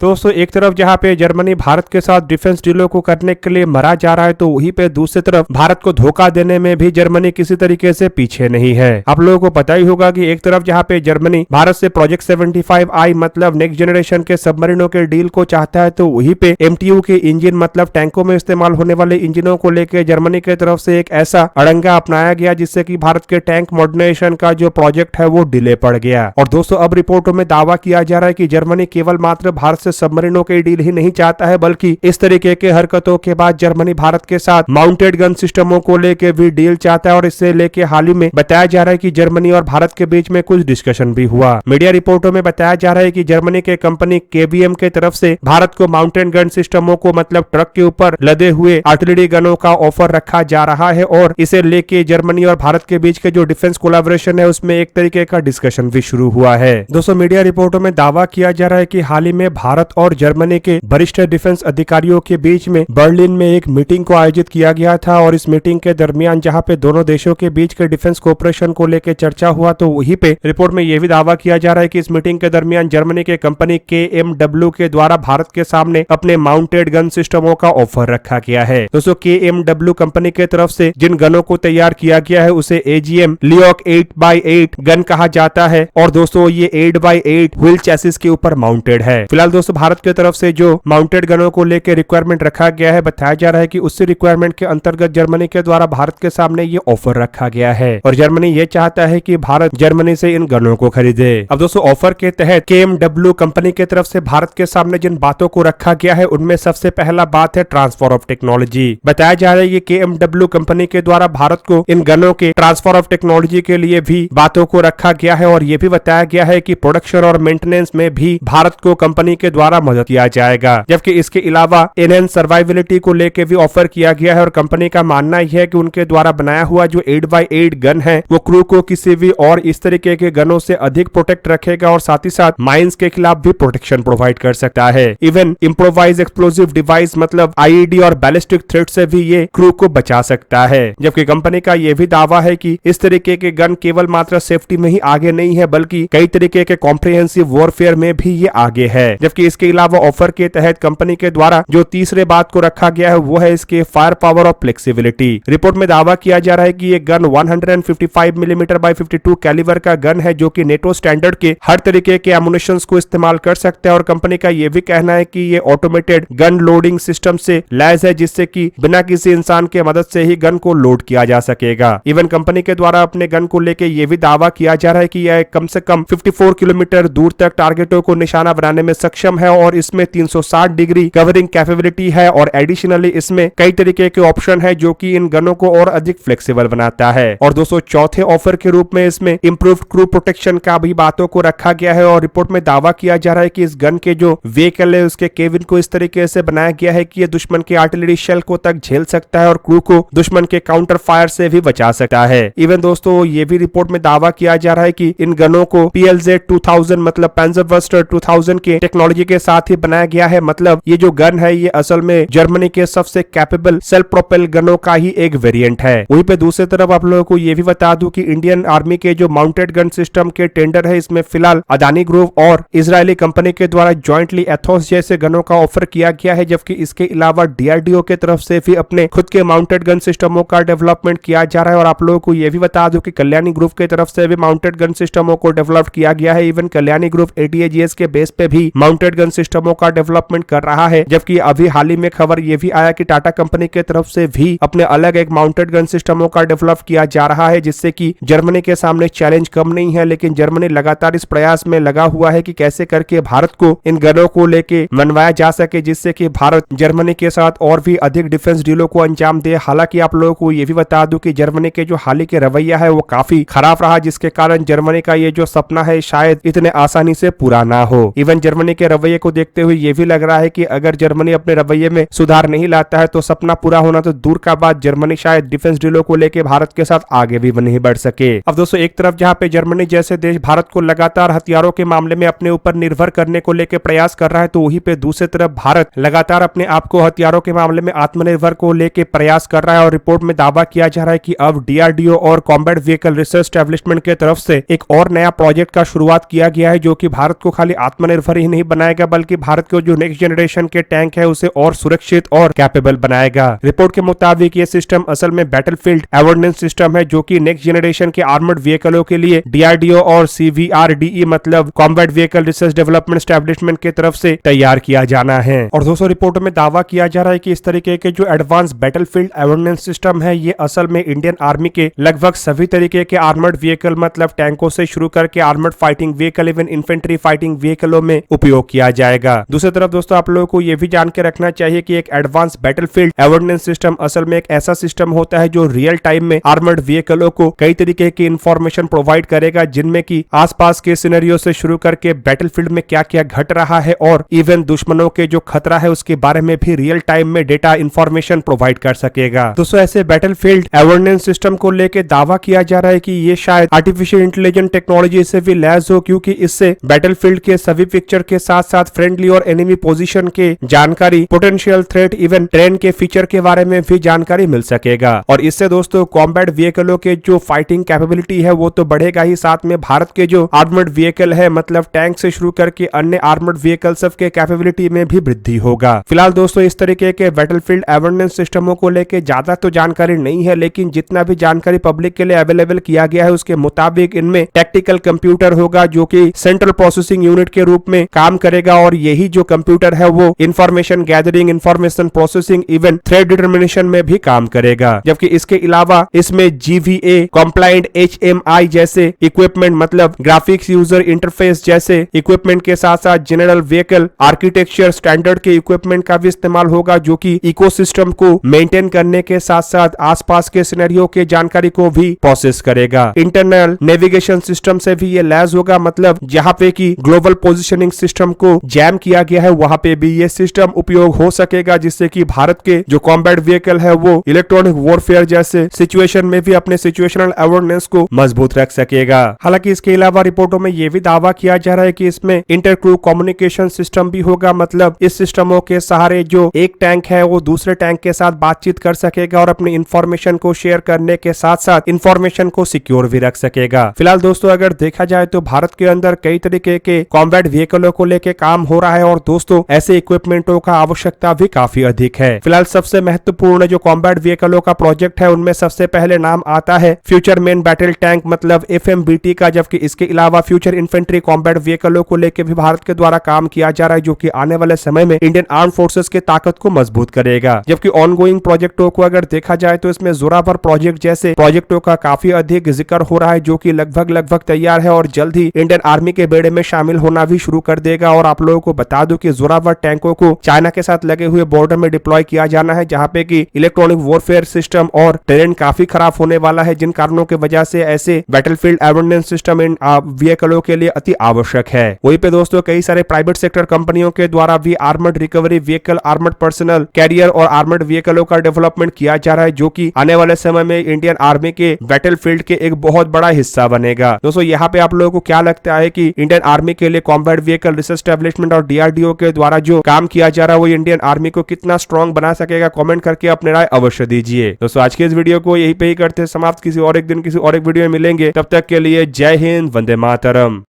दोस्तों एक तरफ जहां पे जर्मनी भारत के साथ डिफेंस डीलों को करने के लिए मरा जा रहा है, तो वहीं पे दूसरी तरफ भारत को धोखा देने में भी जर्मनी किसी तरीके से पीछे नहीं है। आप लोगों को पता ही होगा कि एक तरफ जहां पे जर्मनी भारत से प्रोजेक्ट 75I मतलब नेक्स्ट जनरेशन के सबमरीनों के डील को चाहता है, तो वहीं पे MTU के इंजन मतलब टैंकों में इस्तेमाल होने वाले इंजनों को लेकर जर्मनी की तरफ से एक ऐसा अड़ंगा अपनाया गया जिससे कि भारत के टैंक मॉडर्नाइजेशन का जो प्रोजेक्ट है वो डिले पड़ गया। और दोस्तों अब रिपोर्टों में दावा किया जा रहा है कि जर्मनी केवल मात्र भारत से सबमरीनों के डील ही नहीं चाहता है, बल्कि इस तरीके के हरकतों के बाद जर्मनी भारत के साथ माउंटेड गन सिस्टमों को लेकर भी डील चाहता है। और इससे लेके हाल ही में बताया जा रहा है कि जर्मनी और भारत के बीच में कुछ डिस्कशन भी हुआ। मीडिया रिपोर्टों में बताया जा रहा है कि जर्मनी के कंपनी KBM के तरफ से भारत को माउंटेन गन सिस्टमों को मतलब ट्रक के ऊपर लदे हुए आर्टिलरी गनों का ऑफर रखा जा रहा है, और इसे लेके जर्मनी और भारत के बीच के जो डिफेंस कोलैबोरेशन है उसमें एक तरीके का डिस्कशन भी शुरू हुआ है। दोस्तों मीडिया रिपोर्टों में दावा किया जा रहा है कि हाल ही में भारत और जर्मनी के वरिष्ठ डिफेंस अधिकारियों के बीच में बर्लिन में एक मीटिंग को आयोजित किया गया था, और इस मीटिंग के दरमियान जहां पे दोनों देशों के बीच के डिफेंस कोऑपरेशन को लेकर चर्चा हुआ, तो वहीं पे रिपोर्ट में यह भी दावा किया जा रहा है कि इस मीटिंग के दरमियान जर्मनी के कंपनी KMW के द्वारा भारत के सामने अपने माउंटेड गन सिस्टमों का ऑफर रखा गया है। दोस्तों KMW कंपनी के तरफ से जिन गनों को तैयार किया गया है उसे AGM लियोक 8x8 गन कहा जाता है, और दोस्तों ये 8x8 व्हील चैसिस के ऊपर माउंटेड है। फिलहाल दोस्तों भारत की तरफ से जो माउंटेड गनों को लेकर रिक्वायरमेंट रखा गया है, बताया जा रहा है कि उसी रिक्वायरमेंट के अंतर्गत जर्मनी के द्वारा भारत के सामने ये ऑफर रखा गया है, और जर्मनी ये चाहता है कि भारत जर्मनी से इन गनों को खरीदे। अब दोस्तों ऑफर के तहत KMW कंपनी के तरफ से भारत के सामने जिन बातों को रखा गया है उनमें सबसे पहला बात है ट्रांसफर ऑफ टेक्नोलॉजी। बताया जा रहा है कि KMW कंपनी के द्वारा भारत को इन गनों के ट्रांसफर ऑफ टेक्नोलॉजी के लिए भी बातों को रखा गया है, और यह भी बताया गया है कि प्रोडक्शन और मेंटेनेंस में भी भारत को कंपनी के द्वारा मदद किया जाएगा। जबकि इसके अलावा एनहेंस सर्वाइविलिटी को लेकर भी ऑफर किया गया है, और कंपनी का मानना यह है कि उनके द्वारा बनाया हुआ जो 8x8 गन है वो क्रू को किसी भी और इस तरीके के गनों से अधिक प्रोटेक्ट रखेगा, और साथ ही साथ माइंस के खिलाफ भी प्रोटेक्शन प्रोवाइड कर सकता है। इवन इम्प्रोवाइज एक्सप्लोसिव डिवाइस मतलब IED और बैलिस्टिक थ्रेट से भी ये क्रू को बचा सकता है। जबकि कंपनी का यह भी दावा है कि इस तरीके के गन केवल मात्र सेफ्टी में ही आगे नहीं है, बल्कि कई तरीके के कॉम्प्रिहेंसिव वॉरफेयर में भी ये आगे है। जबकि इसके अलावा ऑफर के तहत कंपनी के द्वारा जो तीसरे बात को रखा गया है वो है इसके फायर पावर और फ्लेक्सिबिलिटी। रिपोर्ट में दावा किया जा रहा है कि ये गन 155 मिलीमीटर बाय 52 कैलिबर का गन है, जो कि नेटो स्टैंडर्ड के हर तरीके के एमुनेशंस को इस्तेमाल कर सकता है, और कंपनी का यह भी कहना है कि ये ऑटोमेटेड गन लोडिंग सिस्टम से लैस है, जिससे कि बिना किसी इंसान के मदद से ही गन को लोड किया जा सकेगा। इवन कंपनी के द्वारा अपने गन को लेकर यह भी दावा किया जा रहा है कि यह कम से कम 54 किलोमीटर दूर तक टारगेटों को निशाना बनाने में सक्षम है, और इसमें 360 डिग्री कवरिंग कैपेबिलिटी है, और एडिशनली इसमें कई तरीके के ऑप्शन है जो कि इन गनों को और अधिक फ्लेक्सिबल बनाता है। और दोस्तों चौथे ऑफर के रूप में इसमें इंप्रूव्ड क्रू प्रोटेक्शन का भी बातों को रखा गया है, और रिपोर्ट में दावा किया जा रहा है कि इस गन के जो व्हीकल है उसके केबिन को इस तरीके से बनाया गया है कि ये दुश्मन के आर्टिलरी शेल को तक झेल सकता है, और क्रू को दुश्मन के काउंटर फायर से भी बचा सकता है। इवन दोस्तों ये भी रिपोर्ट में दावा किया जा रहा है कि इन गनों को PLZ 2000 मतलब पैंजरबस्टर 2000 के टेक्नोलॉजी के साथ ही बनाया गया है। मतलब ये जो गन है ये असल में जर्मनी के सबसे कैपेबल सेल्फ प्रोपेल गनों का ही एक वेरिएंट है। वहीं पे दूसरी तरफ आप लोगों को ये भी बता दूं कि इंडियन आर्मी के जो माउंटेड गन सिस्टम के टेंडर है इसमें फिलहाल अदानी ग्रुप और इजरायली कंपनी के द्वारा ज्वाइंटली एथोस जैसे गनों का ऑफर किया गया है। जबकि इसके अलावा DRDO के तरफ से भी अपने खुद के माउंटेड गन सिस्टमों का डेवलपमेंट किया जा रहा है। और आप लोगों को यह भी बता दूं कि कल्याणी ग्रुप की तरफ से भी माउंटेड गन सिस्टमों को डेवलप किया गया है। इवन कल्याणी ग्रुप ATAGS के बेस पे भी माउंटेड गन सिस्टमों का डेवलपमेंट कर रहा है। जबकि अभी हाल ही में खबर यह भी आया कि टाटा कंपनी की तरफ से भी अपने अलग एक माउंटेड गन सिस्टमों का डेवलप किया जा रहा है, जिससे कि जर्मनी के सामने चैलेंज कम नहीं है। लेकिन जर्मनी लगातार इस प्रयास में लगा हुआ है कि कैसे करके भारत को इन गनों को लेके मनवाया जा सके, जिससे कि भारत जर्मनी के साथ और भी अधिक डिफेंस डीलों को अंजाम दे। हालांकि आप लोगों को यह भी बता दूं कि जर्मनी के जो हाल ही के रवैया है वो काफी खराब रहा, जिसके कारण जर्मनी का ये जो सपना है शायद इतने आसानी से पूरा ना हो। इवन जर्मनी के रवैये को देखते हुए ये भी लग रहा है कि अगर जर्मनी अपने रवैये में सुधार नहीं लाता है तो सपना पूरा होना तो दूर का बात, जर्मनी शायद डिफेंस डीलों को लेकर भारत के साथ आगे भी नहीं बढ़ सके। अब दोस्तों एक तरफ जहां पे जर्मनी जैसे देश भारत को लगातार हथियारों के मामले में अपने ऊपर निर्भर करने को लेकर प्रयास कर रहा है, तो वहीं पे दूसरी तरफ भारत लगातार अपने आप को हथियारों के मामले में आत्मनिर्भर को लेकर प्रयास कर रहा है। और रिपोर्ट में दावा किया जा रहा है कि अब DRDO और कॉम्बैट व्हीकल रिसर्च एस्टेब्लिशमेंट की तरफ से एक और नया प्रोजेक्ट का शुरुआत किया गया है, जो कि भारत को खाली आत्मनिर्भर ही नहीं बनाएगा बनाएगा बल्कि भारत के जो नेक्स्ट जनरेशन के टैंक है उसे और सुरक्षित और कैपेबल बनाएगा। रिपोर्ट के मुताबिक ये सिस्टम असल में बैटलफील्ड अवेयरनेस सिस्टम है जो कि नेक्स्ट जनरेशन के आर्मर्ड व्हीकलों के लिए डीआरडीओ और सीवीआरडीई मतलब combat vehicle research development establishment की तरफ से तैयार किया जाना है। और दोस्तों रिपोर्ट में दावा किया जा रहा है कि इस तरीके के जो एडवांस बैटलफील्ड अवेयरनेस सिस्टम है ये असल में इंडियन आर्मी के लगभग सभी तरीके के आर्मर्ड व्हीकल मतलब टैंकों से शुरू करके armoured fighting vehicle even infantry fighting व्हीकलों में उपयोग किया जाएगा। दूसरी तरफ दोस्तों आप लोगों को यह भी जान के रखना चाहिए कि एक एडवांस बैटलफील्ड अवेयरनेस सिस्टम असल में एक ऐसा सिस्टम होता है जो रियल टाइम में आर्मर्ड व्हीकलों को कई तरीके की इंफॉर्मेशन प्रोवाइड करेगा जिनमें की आसपास के सिनेरियो से शुरू करके बैटलफील्ड में क्या क्या घट रहा है और इवन दुश्मनों के जो खतरा है उसके बारे में भी रियल टाइम में डेटा इंफॉर्मेशन प्रोवाइड कर सकेगा। दोस्तों ऐसे बैटलफील्ड अवेयरनेस सिस्टम को लेकर दावा किया जा रहा है कि ये शायद आर्टिफिशियल इंटेलिजेंस टेक्नोलॉजी से भी लैस हो क्योंकि इससे बैटलफील्ड के सभी पिक्चर के साथ साथ फ्रेंडली और एनिमी पोजीशन के जानकारी, पोटेंशियल थ्रेट, इवन ट्रेन के फीचर के बारे में भी जानकारी मिल सकेगा। और इससे दोस्तों कॉम्बैट व्हीकलों के जो फाइटिंग कैपेबिलिटी है वो तो बढ़ेगा ही, साथ में भारत के जो आर्मर्ड व्हीकल है मतलब टैंक से शुरू करके अन्य आर्मर्ड व्हीकल सब के कैपेबिलिटी में भी वृद्धि होगा। फिलहाल दोस्तों इस तरीके के बैटलफील्ड अवेयरनेस सिस्टमों को लेकर ज्यादा तो जानकारी नहीं है, लेकिन जितना भी जानकारी पब्लिक के लिए अवेलेबल किया गया है उसके मुताबिक इनमें टैक्टिकल कंप्यूटर होगा जो कि सेंट्रल प्रोसेसिंग यूनिट के रूप में काम करेगा और यही जो कंप्यूटर है वो information gathering, information processing, even threat determination में भी काम करेगा। जबकि इसके अलावा इसमें GVA कंप्लाइंट HMI जैसे इक्विपमेंट मतलब ग्राफिक्स यूजर इंटरफेस जैसे इक्विपमेंट के साथ साथ जनरल व्हीकल आर्किटेक्चर स्टैंडर्ड के इक्विपमेंट का भी इस्तेमाल होगा जो कि इकोसिस्टम को मेंटेन करने के साथ साथ आसपास के सिनेरियो के जानकारी को भी प्रोसेस करेगा। इंटरनल नेविगेशन सिस्टम से भी ये लैस होगा मतलब जहां पे की ग्लोबल पोजिशनिंग सिस्टम को जैम किया गया है वहां पे भी ये सिस्टम उपयोग हो सकेगा जिससे कि भारत के जो कॉम्बैट व्हीकल है वो इलेक्ट्रॉनिक वॉरफेयर जैसे सिचुएशन में भी अपने सिचुएशनल अवेयरनेस को मजबूत रख सकेगा। हालांकि इसके अलावा रिपोर्टों में यह भी दावा किया जा रहा है कि इसमें इंटरक्रू कम्युनिकेशन सिस्टम भी होगा मतलब इस सिस्टमों के सहारे जो एक टैंक है वो दूसरे टैंक के साथ बातचीत कर सकेगा और अपनी इंफॉर्मेशन को शेयर करने के साथ साथ इंफॉर्मेशन को सिक्योर भी रख सकेगा। फिलहाल दोस्तों अगर देखा जाए तो भारत के अंदर कई तरीके के कॉम्बैट व्हीकलों को लेकर काम हो रहा है और दोस्तों ऐसे इक्विपमेंटों का आवश्यकता भी काफी अधिक है। फिलहाल सबसे महत्वपूर्ण जो कॉम्बैट व्हीकलों का प्रोजेक्ट है उनमें सबसे पहले नाम आता है फ्यूचर मेन बैटल टैंक मतलब FMBT का, जबकि इसके अलावा फ्यूचर इन्फेंट्री कॉम्बैट व्हीकलों को लेकर भी भारत के द्वारा काम किया जा रहा है जो कि आने वाले समय में इंडियन आर्म फोर्सेस की ताकत को मजबूत करेगा। जबकि ऑनगोइंग प्रोजेक्टों को अगर देखा जाए तो इसमें जोरावर प्रोजेक्ट जैसे प्रोजेक्टों का काफी अधिक जिक्र हो रहा है जो कि लगभग तैयार है और जल्द ही इंडियन आर्मी के बेड़े में शामिल होना भी शुरू कर देगा। और आप लोगों को बता दूं कि जोरावर टैंकों को चाइना के साथ लगे हुए बॉर्डर में डिप्लॉय किया जाना है जहां पे कि इलेक्ट्रॉनिक वॉरफेयर सिस्टम और टेरेन काफी खराब होने वाला है, जिन कारणों की वजह से ऐसे बैटलफील्ड अवेयरनेस सिस्टम इन व्हीकलों के लिए अति आवश्यक है। वहीं पे दोस्तों कई सारे प्राइवेट सेक्टर कंपनियों के द्वारा भी armoured recovery vehicle, armoured personnel carrier और आर्मर्ड व्हीकलों का डेवलपमेंट किया जा रहा है जो कि आने वाले समय में इंडियन आर्मी के बैटलफील्ड के एक बहुत बड़ा हिस्सा बनेगा। दोस्तों यहाँ पे आप लोगों को क्या लगता है कि इंडियन आर्मी के लिए कॉम्बैट व्हीकल रिसर्च एस्टैब्लिशमेंट और DRDO के द्वारा जो काम किया जा रहा है वो इंडियन आर्मी को कितना स्ट्रॉन्ग बना सकेगा? कमेंट करके अपने राय अवश्य दीजिए। दोस्तों आज के इस वीडियो को यहीं पे ही करते हैं समाप्त। किसी और एक दिन किसी और एक वीडियो में मिलेंगे, तब तक के लिए जय हिंद, वंदे मातरम।